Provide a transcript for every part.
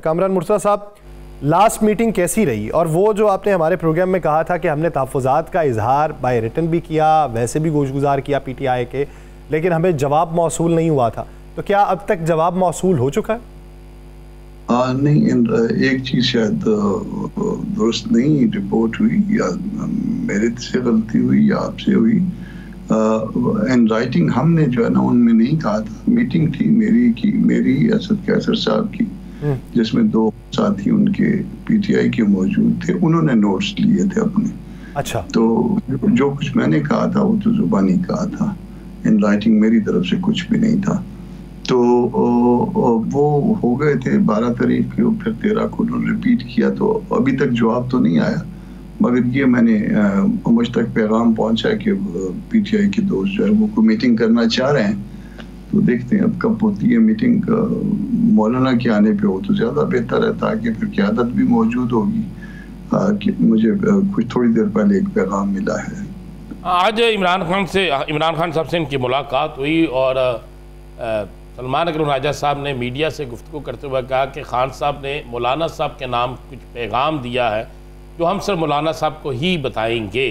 کامران مرتضیٰ صاحب، last meeting کیسی رہی؟ اور وہ جو آپ نے ہمارے پروگرام میں کہا تھا کہ ہم نے تحفظات کا اظہار بائی ریٹن بھی کیا، ویسے بھی گوش گزار کیا پی ٹی آئی کے، لیکن ہمیں جواب موصول نہیں ہوا تھا، تو کیا اب تک جواب موصول ہو چکا ہے؟ نہیں، ایک چیز شاید درست نہیں رپورٹ ہوئی، یا میرے سے غلطی ہوئی یا آپ سے ہوئی۔ ان رائٹنگ ہم نے جو ہے نا ان میں نہیں کہا تھا، میٹنگ تھی میری اسد کیسر صاحب کی، جس میں 2 ساتھی ان کے پی ٹی آئی کے موجود تھے، انہوں نے نوٹس لیے تھے اپنے۔ اچھا، تو جو کچھ میں نے کہا تھا وہ تو زبانی کہا تھا، ان رائٹنگ میری طرف سے کچھ بھی نہیں تھا۔ تو وہ ہو گئے تھے 12 تاریخ کو، پھر 13 کو انہوں نے ریپیٹ کیا، تو ابھی تک جواب تو نہیں آیا، مگر یہ میں نے مجھ تک پیغام پہنچا کہ پی ٹی آئی کے دوست جو ہے وہ کوئی میٹنگ کرنا چاہ رہے ہیں، تو دیکھتے ہیں اب کب ہوتی ہے میٹنگ۔ مولانا کے آنے پہ ہو تو زیادہ بہتر ہے، تاکہ پھر قیادت بھی موجود ہوگی۔ کہ مجھے کچھ تھوڑی دیر پہلے ایک پیغام ملا ہے، آج عمران خان صاحب سے ان کی ملاقات ہوئی، اور سلمان اکرم راجہ صاحب نے میڈیا سے گفتگو کرتے ہوئے کہا کہ خان صاحب نے مولانا صاحب کے نام کچھ پیغام دیا ہے جو ہم صرف مولانا صاحب کو ہی بتائیں گے،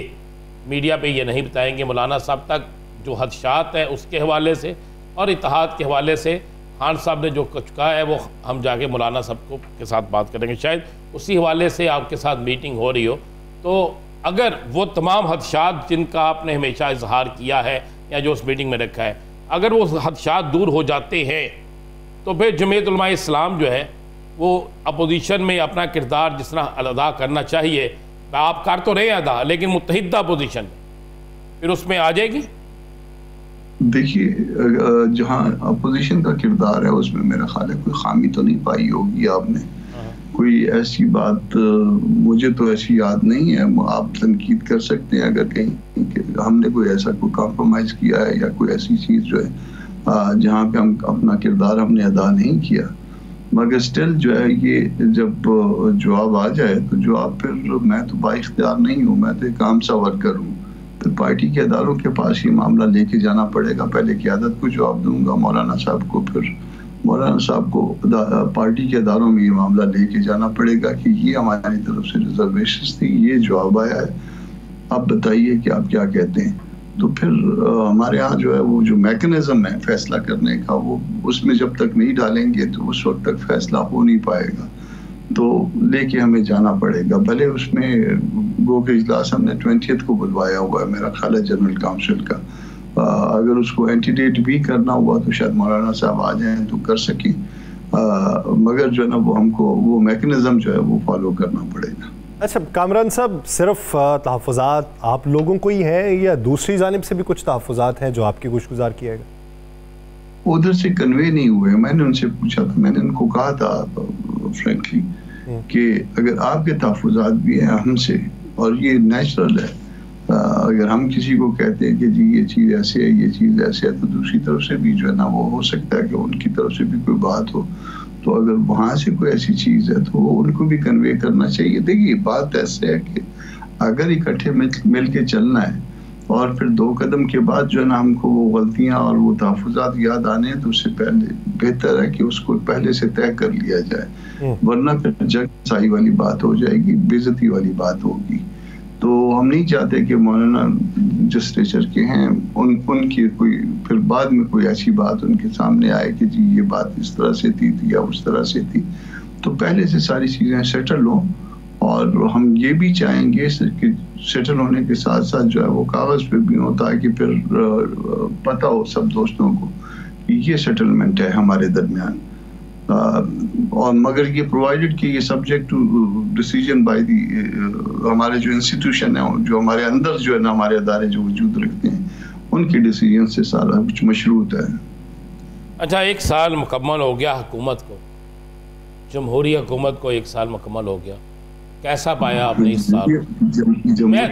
میڈیا پہ یہ نہیں بتائیں گے۔ مولانا صاحب تک جو خدشات ہیں اس کے حوالے سے اور اتحاد کے حوالے سے خان صاحب نے جو کچھ کہا ہے وہ ہم جا کے مولانا صاحب کے ساتھ بات کریں گے، شاید اسی حوالے سے آپ کے ساتھ میٹنگ ہو رہی ہو۔ تو اگر وہ تمام خدشات جن کا آپ نے ہمیشہ اظہار کیا ہے یا جو اس میٹنگ میں رکھا ہے، اگر وہ خدشات دور ہو جاتے ہیں تو پھر جمعیت علماء اسلام جو ہے وہ اپوزیشن میں اپنا کردار جس طرح ادا کرنا چاہیے، آپ کر تو رہے ہیں ادا، لیکن متحدہ اپوزیشن پھر اس میں آ جائے گی۔ دیکھیے جہاں اپوزیشن کا کردار ہے اس میں میرا خیال ہے کوئی خامی تو نہیں پائی ہوگی آپ نے، کوئی ایسی بات مجھے تو ایسی یاد نہیں ہے۔ آپ تنقید کر سکتے ہیں اگر کہیں کہ ہم نے کوئی ایسا کوئی کمپرومائز کیا ہے یا کوئی ایسی چیز جو ہے جہاں پہ ہم اپنا کردار ہم نے ادا نہیں کیا، مگر سٹل جو ہے یہ جب جواب آ جائے تو جواب پھر میں تو با اختیار نہیں ہوں، میں تو ایک عام سا ورکر ہوں، پھر پارٹی کے اداروں کے پاس یہ معاملہ لے کے جانا پڑے گا۔ پہلے قیادت کو جواب دوں گا، مولانا صاحب کو، پھر مولانا صاحب کو پارٹی کے اداروں میں یہ معاملہ لے کے جانا پڑے گا کہ یہ ہماری طرف سے ریزرویشنز تھی، یہ جواب آیا ہے، آپ بتائیے کہ آپ کیا کہتے ہیں۔ تو پھر ہمارے ہاں جو ہے وہ جو میکنزم ہے فیصلہ کرنے کا، وہ اس میں جب تک نہیں ڈالیں گے تو اس وقت تک فیصلہ ہو نہیں پائے گا، تو لے کے ہمیں جانا پڑے گا۔ بھلے اس میں گو کہ اجلاس ہم نے 20 کو بلوایا ہوا ہے میرا خیال ہے جنرل کاؤنسل کا، اگر اس کو اینٹی ڈیٹ بھی کرنا ہوا تو شاید مولانا صاحب آ جائیں تو کر سکیں، مگر جو ہے نا وہ ہم کو وہ میکنزم جو ہے وہ فالو کرنا پڑے گا۔ اچھا کامران صاحب، صرف تحفظات آپ لوگوں کو ہی ہیں یا دوسری جانب سے بھی کچھ تحفظات ہیں جو آپ کی گوش گزار کیا گا؟ ادھر سے کنوے نہیں ہوئے، میں نے ان سے پوچھا تھا، میں نے ان کو کہا تھا فرینکلی کہ اگر آپ کے تحفظات بھی ہیں ہم سے، اور یہ نیچرل ہے، اگر ہم کسی کو کہتے ہیں کہ جی یہ چیز ایسے ہے یہ چیز ایسے ہے، تو دوسری طرف سے بھی جو ہے نا وہ ہو سکتا ہے کہ ان کی طرف سے بھی کوئی بات ہو، تو اگر وہاں سے کوئی ایسی چیز ہے تو ان کو بھی کنوے کرنا چاہیے۔ دیکھیے بات ایسے ہے کہ اگر اکٹھے مل کے چلنا ہے اور پھر 2 قدم کے بعد جو ہے نا ہم کو وہ غلطیاں اور وہ تحفظات یاد آنے ہیں، تو اس سے پہلے بہتر ہے کہ اس کو پہلے سے طے کر لیا جائے، ورنہ پھر جگ سائی والی بات ہو جائے گی، بے عزتی والی بات ہوگی۔ تو ہم نہیں چاہتے کہ مولانا جس ٹیچر کے ہیں ان کی کوئی پھر بعد میں کوئی ایسی بات ان کے سامنے آئے کہ جی یہ بات اس طرح سے تھی یا اس طرح سے تھی، تو پہلے سے ساری چیزیں سیٹل ہوں، اور ہم یہ بھی چاہیں گے کہ سیٹل ہونے کے ساتھ ساتھ جو ہے وہ کاغذ پہ بھی ہو، تاکہ پھر پتہ ہو سب دوستوں کو کہ یہ سیٹلمنٹ ہے ہمارے درمیان، اور مگر یہ پرووائڈڈ کہ یہ subject to decision by the ہمارے جو انسٹیٹیوشن ہیں، جو ہمارے اندر جو ہے نا ہمارے ادارے جو وجود رکھتے ہیں، ان کے ڈیسیجن سے سارا کچھ مشروط ہے۔ اچھا، 1 سال مکمل ہو گیا حکومت کو، جمہوری حکومت کو 1 سال مکمل ہو گیا، کیسا پایا آپ نے اس سال؟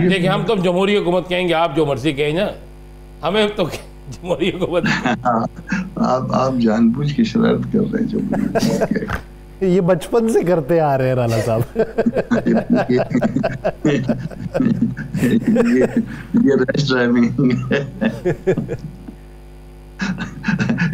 دیکھیں ہم تو جمہوری حکومت کہیں گے، آپ جو مرضی کہیں نا، ہمیں تو جمہوری حکومت آپ جان بوجھ کے شرارت کر رہے ہیں جمہوری حکومت، یہ بچپن سے کرتے آ رہے ہیں رانا صاحب۔ یہ ریش ڈرائیونگ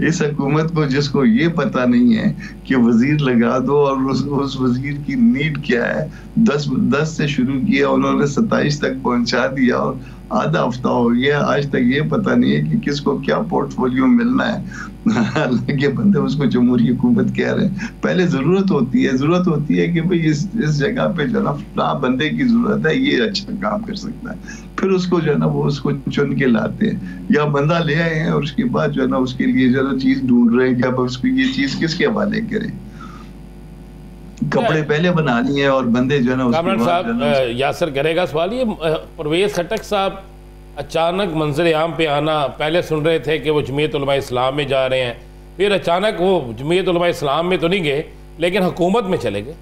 اس حکومت کو جس کو یہ پتہ نہیں ہے کہ وزیر لگا دو اور اس وزیر کی نیڈ کیا ہے، 10 سے شروع کیا انہوں نے 27 تک پہنچا دیا اور آدھا ہفتہ ہو گیا، آج تک یہ پتہ نہیں ہے کہ کس کو کیا پورٹ فولیو ملنا ہے۔ حالانکہ بندے اس کو جمہوری حکومت کہہ رہے ہیں۔ پہلے ضرورت ہوتی ہے کہ بھئی اس جگہ پہ جو ہے نا فلاں بندے کی ضرورت ہے، یہ اچھا کام کر سکتا ہے، پھر اس کو جو ہے نا وہ اس کو چن کے لاتے ہیں، یا بندہ لے آئے ہیں اور اس کے بعد جو ہے نا اس کے لیے جو ہے نا چیز ڈھونڈ رہے ہیں کہ اب اس کو یہ چیز کس کے حوالے کریں۔ کپڑے پہلے بنا لیے اور بندے جو ہے نا۔ کامران صاحب یاسر کرے گا سوال، یہ پرویز خٹک صاحب اچانک منظر عام پہ آنا، پہلے سن رہے تھے کہ وہ جمعیت علماء اسلام میں جا رہے ہیں، پھر اچانک وہ جمعیت علماء اسلام میں تو نہیں گئے لیکن حکومت میں چلے گئے۔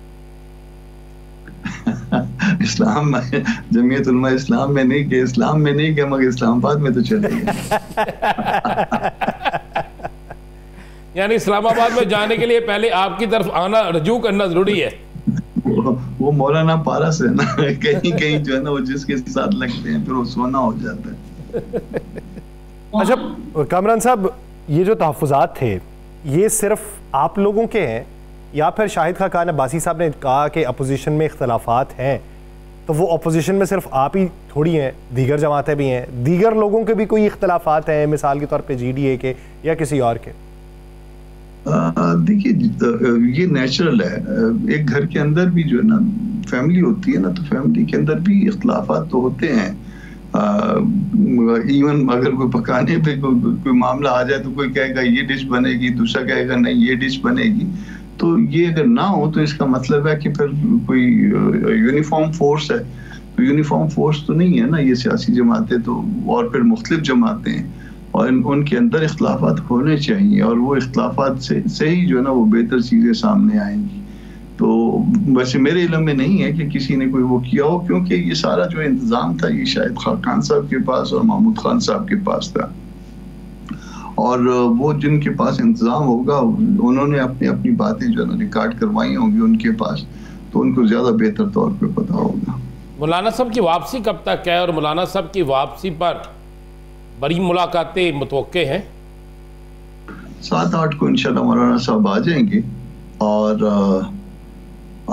اسلام میں جمعیت علماء اسلام میں نہیں گئے، اسلام میں نہیں گئے مگر اسلام آباد میں تو چلے گئے۔ یعنی اسلام آباد میں جانے کے لیے پہلے آپ کی طرف آنا، رجوع کرنا ضروری ہے۔ وہ مولانا پارس ہے نا، کہیں کہیں جو ہے نا وہ جس کے ساتھ لگتے ہیں پھر وہ سونا ہو جاتا ہے۔ اچھا کامران صاحب، یہ جو تحفظات تھے یہ صرف آپ لوگوں کے ہیں یا پھر شاہد خاقان عباسی صاحب نے کہا کہ اپوزیشن میں اختلافات ہیں، تو وہ اپوزیشن میں صرف آپ ہی تھوڑی ہیں، دیگر جماعتیں بھی ہیں، دیگر لوگوں کے بھی کوئی اختلافات ہیں، مثال کے طور پہ جی ڈی اے کے یا کسی اور کے؟ دیکھیے یہ نیچرل ہے، ایک گھر کے اندر بھی جو ہے نا فیملی ہوتی ہے نا، تو فیملی کے اندر بھی اختلافات تو ہوتے ہیں۔ ایون اگر کوئی پکانے پہ کوئی معاملہ آ جائے تو کوئی کہے گا یہ ڈش بنے گی، دوسرا کہے گا نہیں یہ ڈش بنے گی، تو یہ اگر نہ ہو تو اس کا مطلب ہے کہ پھر کوئی یونیفارم فورس ہے۔ یونیفارم فورس تو نہیں ہے نا یہ سیاسی جماعتیں تو، اور پھر مختلف جماعتیں ہیں اور ان کے اندر اختلافات ہونے چاہیے، اور وہ اختلافات سے ہی جو ہے نا وہ بہتر چیزیں سامنے آئیں گی۔ تو ویسے میرے علم میں نہیں ہے کہ کسی نے کوئی وہ کیا ہو، کیونکہ یہ سارا جو انتظام تھا یہ شاہد خاقان صاحب کے پاس اور محمود خان صاحب کے پاس تھا، اور وہ جن کے پاس انتظام ہوگا انہوں نے اپنی باتیں جو ہے نا ریکارڈ کروائی ہوں گی ان کے پاس، تو ان کو زیادہ بہتر طور پہ پتہ ہوگا۔ مولانا صاحب کی واپسی کب تک ہے، اور مولانا صاحب کی واپسی پر بڑی ملاقاتیں متوقع ہیں؟ 7-8 کو انشاءاللہ مولانا صاحب آ جائیں گے، اور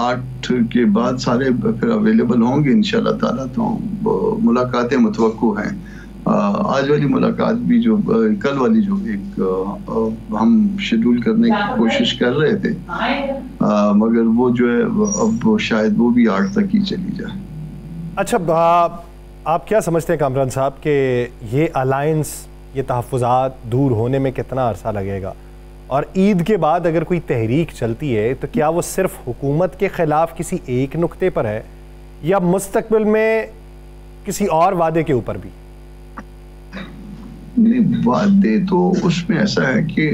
8 کے بعد سارے پھر اویلیبل ہوں گے انشاءاللہ تعالیٰ، تو ملاقاتیں متوقع ہیں۔ آج والی ملاقات بھی جو کل والی جو ایک ہم شیڈول کرنے کی کوشش کر رہے تھے، مگر وہ جو ہے اب شاید وہ بھی 8 تک ہی چلی جائے۔ اچھا آپ کیا سمجھتے ہیں کامران صاحب کہ یہ الائنس، یہ تحفظات دور ہونے میں کتنا عرصہ لگے گا، اور عید کے بعد اگر کوئی تحریک چلتی ہے تو کیا وہ صرف حکومت کے خلاف کسی ایک نقطے پر ہے یا مستقبل میں کسی اور وعدے کے اوپر بھی؟ وعدے تو اس میں ایسا ہے کہ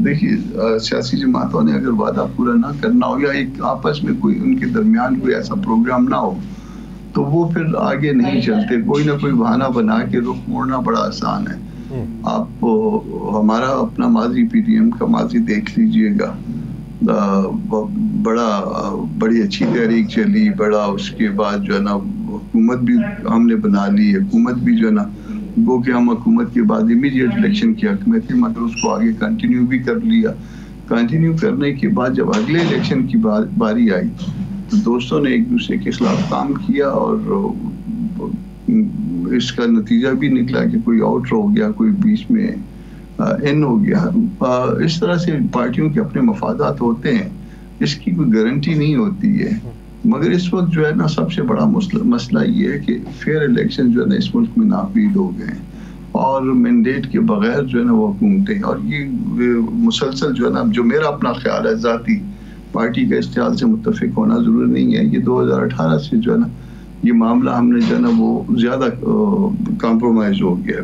دیکھیے سیاسی جماعتوں نے اگر وعدہ پورا نہ کرنا ہو یا ایک آپس میں کوئی ان کے درمیان کوئی ایسا پروگرام نہ ہو تو وہ پھر آگے نہیں چلتے، کوئی نہ کوئی بہانہ بنا کے رخ موڑنا بڑا آسان ہے۔ آپ ہمارا اپنا ماضی پی ٹی ایم کا ماضی دیکھ لیجئے گا، بڑی اچھی تحریک چلی، بڑا اس کے بعد جو ہے نا حکومت بھی ہم نے بنا لی، حکومت بھی جو ہے نا گو کہ ہم حکومت کے بعد امیڈیٹ الیکشن کی حق میں تھے، مگر اس کو آگے کنٹینیو بھی کر لیا۔ کنٹینیو کرنے کے بعد جب اگلے الیکشن کی باری آئی تو دوستوں نے ایک دوسرے کے خلاف کام کیا، اور اس کا نتیجہ بھی نکلا کہ کوئی آؤٹ ہو گیا، کوئی بیچ میں ان ہو گیا۔ اس طرح سے پارٹیوں کے اپنے مفادات ہوتے ہیں، اس کی کوئی گارنٹی نہیں ہوتی ہے، مگر اس وقت جو ہے نا سب سے بڑا مسئلہ یہ ہے کہ فیئر الیکشن جو ہے نا اس ملک میں ناپید ہو گئے ہیں، اور مینڈیٹ کے بغیر جو ہے نا وہ حکومتیں، اور یہ مسلسل جو ہے نا، جو میرا اپنا خیال ہے ذاتی، پارٹی کا اس خیال سے متفق ہونا ضروری نہیں ہے، یہ 2018 سے جو ہے نا یہ معاملہ ہم نے جو ہے نا وہ زیادہ کمپرومائز ہو گیا۔